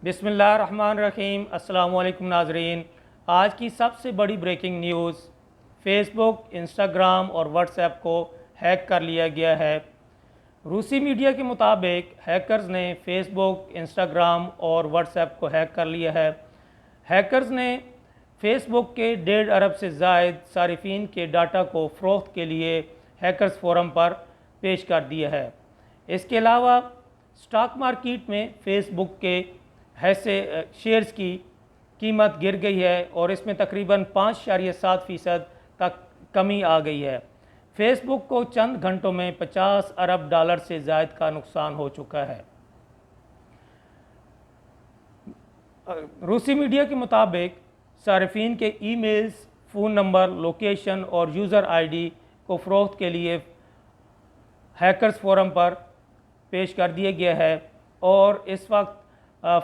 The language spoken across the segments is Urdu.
بسم اللہ الرحمن الرحیم۔ السلام علیکم ناظرین، آج کی سب سے بڑی بریکنگ نیوز، فیس بک، انسٹاگرام اور واٹس ایپ کو ہیک کر لیا گیا ہے۔ روسی میڈیا کے مطابق ہیکرز نے فیس بک، انسٹاگرام اور واٹس ایپ کو ہیک کر لیا ہے۔ ہیکرز نے فیس بک کے 1.5 ارب سے زائد صارفین کے ڈاٹا کو فروخت کے لیے ہیکرز فورم پر پیش کر دیا ہے۔ اس کے علاوہ اسٹاک مارکیٹ میں فیس بک کے شیئرز کی قیمت گر گئی ہے اور اس میں تقریباً 5.7% تک کمی آ گئی ہے۔ فیس بک کو چند گھنٹوں میں $50 ارب سے زائد کا نقصان ہو چکا ہے۔ روسی میڈیا کے مطابق صارفین کے e mails, phone number, location اور یوزر آئی ڈی کو فروخت کے لیے ہیکرز فورم پر پیش کر دیا گیا ہے اور اس وقت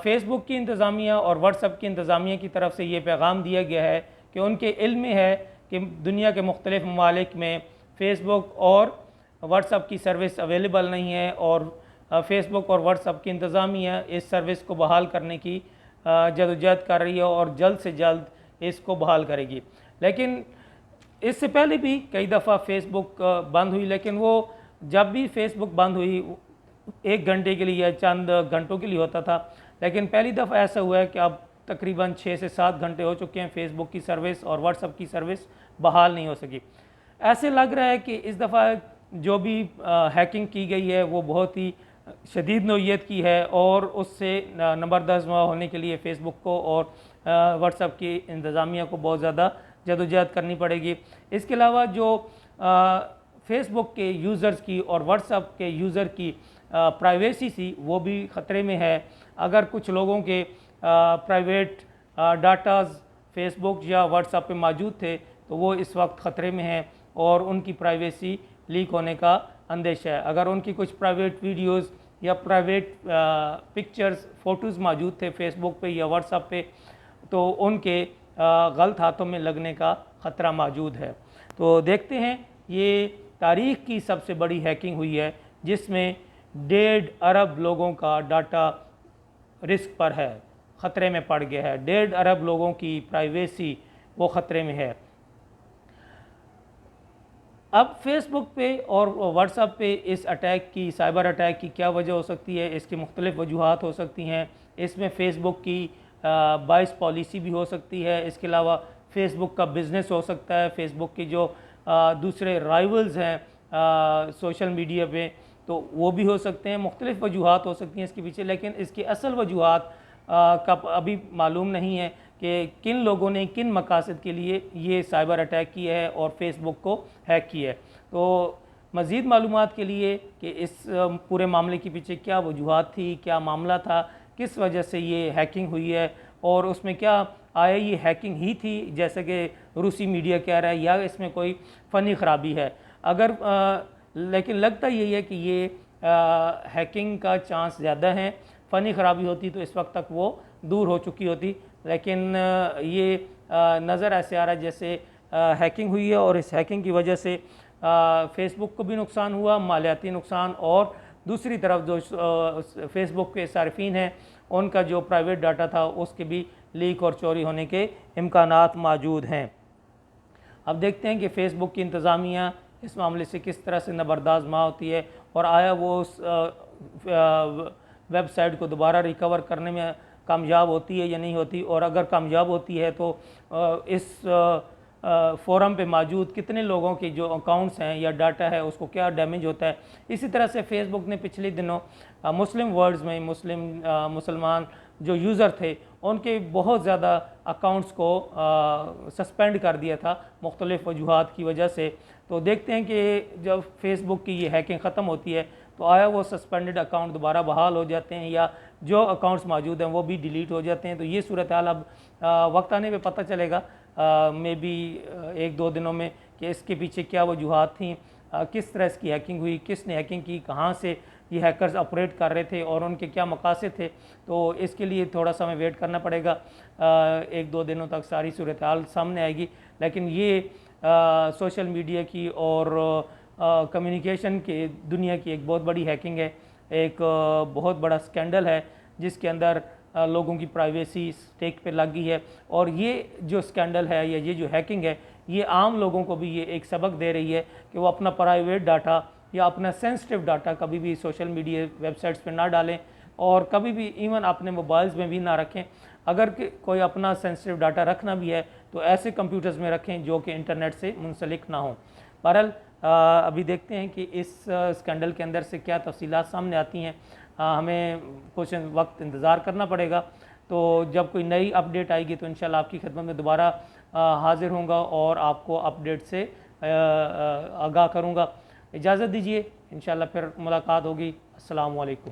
فیس بک کی انتظامیہ اور واٹس ایپ کی انتظامیہ کی طرف سے یہ پیغام دیا گیا ہے کہ ان کے علم میں ہے کہ دنیا کے مختلف ممالک میں فیس بک اور واٹس ایپ کی سروس اویلیبل نہیں ہے اور فیس بک اور واٹس ایپ کی انتظامیہ اس سروس کو بحال کرنے کی جدوجہد کر رہی ہے اور جلد سے جلد اس کو بحال کرے گی۔ لیکن اس سے پہلے بھی کئی دفعہ فیس بک بند ہوئی، لیکن وہ جب بھی فیس بک بند ہوئی 1 گھنٹے کے لیے یا چند گھنٹوں کے لیے ہوتا تھا، لیکن پہلی دفعہ ایسا ہوا ہے کہ اب تقریباً 6 سے 7 گھنٹے ہو چکے ہیں فیس بک کی سروس اور واٹس ایپ کی سروس بحال نہیں ہو سکی۔ ایسے لگ رہا ہے کہ اس دفعہ جو بھی ہیکنگ کی گئی ہے وہ بہت ہی شدید نوعیت کی ہے اور اس سے نبردست ہونے کے لیے فیس بک کو اور واٹس ایپ کی انتظامیہ کو بہت زیادہ جدوجہد کرنی پڑے گی۔ اس کے علاوہ جو فیس بک کے یوزرز کی اور واٹس ایپ کے یوزر کی پرائیویسی تھی وہ بھی خطرے میں ہے۔ اگر کچھ لوگوں کے پرائیویٹ ڈاٹاز فیس بک یا واٹس ایپ پہ موجود تھے تو وہ اس وقت خطرے میں ہیں اور ان کی پرائیویسی لیک ہونے کا اندیشہ ہے۔ اگر ان کی کچھ پرائیویٹ ویڈیوز یا پرائیویٹ پکچرز، فوٹوز موجود تھے فیس بک پہ یا واٹس ایپ پہ تو ان کے غلط ہاتھوں میں لگنے کا خطرہ موجود ہے۔ تو دیکھتے ہیں، یہ تاریخ کی سب سے بڑی ہیکنگ ہوئی ہے جس میں 1.5 ارب لوگوں کا ڈاٹا رسک پر ہے، خطرے میں پڑ گیا ہے۔ 1.5 ارب لوگوں کی پرائیویسی وہ خطرے میں ہے۔ اب فیس بک پہ اور واٹس ایپ پہ اس اٹیک کی، سائبر اٹیک کی کیا وجہ ہو سکتی ہے؟ اس کی مختلف وجوہات ہو سکتی ہیں۔ اس میں فیس بک کی بائس پالیسی بھی ہو سکتی ہے۔ اس کے علاوہ فیس بک کا بزنس ہو سکتا ہے، فیس بک کی جو دوسرے رائیولز ہیں سوشل میڈیا پہ تو وہ بھی ہو سکتے ہیں۔ مختلف وجوہات ہو سکتی ہیں اس کے پیچھے، لیکن اس کی اصل وجوہات کا ابھی معلوم نہیں ہے کہ کن لوگوں نے کن مقاصد کے لیے یہ سائبر اٹیک کیا ہے اور فیس بک کو ہیک کیا ہے۔ تو مزید معلومات کے لیے کہ اس پورے معاملے کے پیچھے کیا وجوہات تھی، کیا معاملہ تھا، کس وجہ سے یہ ہیکنگ ہوئی ہے اور اس میں کیا آیا یہ ہیکنگ ہی تھی جیسے کہ روسی میڈیا کہہ رہا ہے یا اس میں کوئی فنی خرابی ہے، لیکن لگتا یہی ہے کہ یہ ہیکنگ کا چانس زیادہ ہے۔ فنی خرابی ہوتی تو اس وقت تک وہ دور ہو چکی ہوتی، لیکن یہ نظر ایسے آ رہا ہے جیسے ہیکنگ ہوئی ہے اور اس ہیکنگ کی وجہ سے فیس بک کو بھی نقصان ہوا، مالیاتی نقصان، اور دوسری طرف جو فیس بک کے صارفین ہیں ان کا جو پرائیویٹ ڈاٹا تھا اس کے بھی لیک اور چوری ہونے کے امکانات موجود ہیں۔ اب دیکھتے ہیں کہ فیس بک کی انتظامیہ اس معاملے سے کس طرح سے نبرداز ہوتی ہے اور آیا وہ اس ویب سائٹ کو دوبارہ ریکور کرنے میں کامیاب ہوتی ہے یا نہیں ہوتی، اور اگر کامیاب ہوتی ہے تو اس فورم پہ موجود کتنے لوگوں کی جو اکاؤنٹس ہیں یا ڈاٹا ہے اس کو کیا ڈیمیج ہوتا ہے۔ اسی طرح سے فیس بک نے پچھلے دنوں مسلم ورلڈز میں مسلمان جو یوزر تھے ان کے بہت زیادہ اکاؤنٹس کو سسپینڈ کر دیا تھا مختلف وجوہات کی وجہ سے۔ تو دیکھتے ہیں کہ جب فیس بک کی یہ ہیکنگ ختم ہوتی ہے تو آیا وہ سسپینڈڈ اکاؤنٹ دوبارہ بحال ہو جاتے ہیں یا جو اکاؤنٹس موجود ہیں وہ بھی ڈیلیٹ ہو جاتے ہیں۔ تو یہ صورتحال اب وقت آنے پہ پتہ چلے گا مے بی 1-2 دنوں میں کہ اس کے پیچھے کیا وجوہات تھیں، کس طرح اس کی ہیکنگ ہوئی، کس نے ہیکنگ کی، کہاں سے یہ ہیکرز آپریٹ کر رہے تھے اور ان کے کیا مقاصد تھے۔ تو اس کے لیے تھوڑا سا ہمیں ویٹ کرنا پڑے گا، 1-2 دنوں تک ساری صورتحال سامنے آئے گی۔ لیکن یہ سوشل میڈیا کی اور کمیونیکیشن کے دنیا کی ایک بہت بڑی ہیکنگ ہے، ایک بہت بڑا سکینڈل ہے جس کے اندر لوگوں کی پرائیویسی اسٹیک پہ لگ گئی ہے، اور یہ جو اسکینڈل ہے یا یہ جو ہیکنگ ہے یہ عام لوگوں کو بھی یہ ایک سبق دے رہی ہے کہ وہ اپنا پرائیویٹ ڈاٹا یا اپنا سینسٹیو ڈاٹا کبھی بھی سوشل میڈیا ویب سائٹس پہ نہ ڈالیں، اور کبھی بھی ایون اپنے موبائلز میں بھی نہ رکھیں۔ اگر کوئی اپنا سینسٹیو ڈاٹا رکھنا بھی ہے تو ایسے کمپیوٹرز میں رکھیں جو کہ انٹرنیٹ سے منسلک نہ ہوں۔ بہرحال ابھی دیکھتے ہیں کہ اس اسکینڈل کے اندر سے کیا تفصیلات سامنے آتی ہیں، ہمیں کچھ وقت انتظار کرنا پڑے گا۔ تو جب کوئی نئی اپڈیٹ آئے گی تو انشاءاللہ آپ کی خدمت میں دوبارہ حاضر ہوں گا اور آپ کو اپڈیٹ سے آگاہ کروں گا۔ اجازت دیجیے، انشاءاللہ پھر ملاقات ہوگی۔ السلام علیکم۔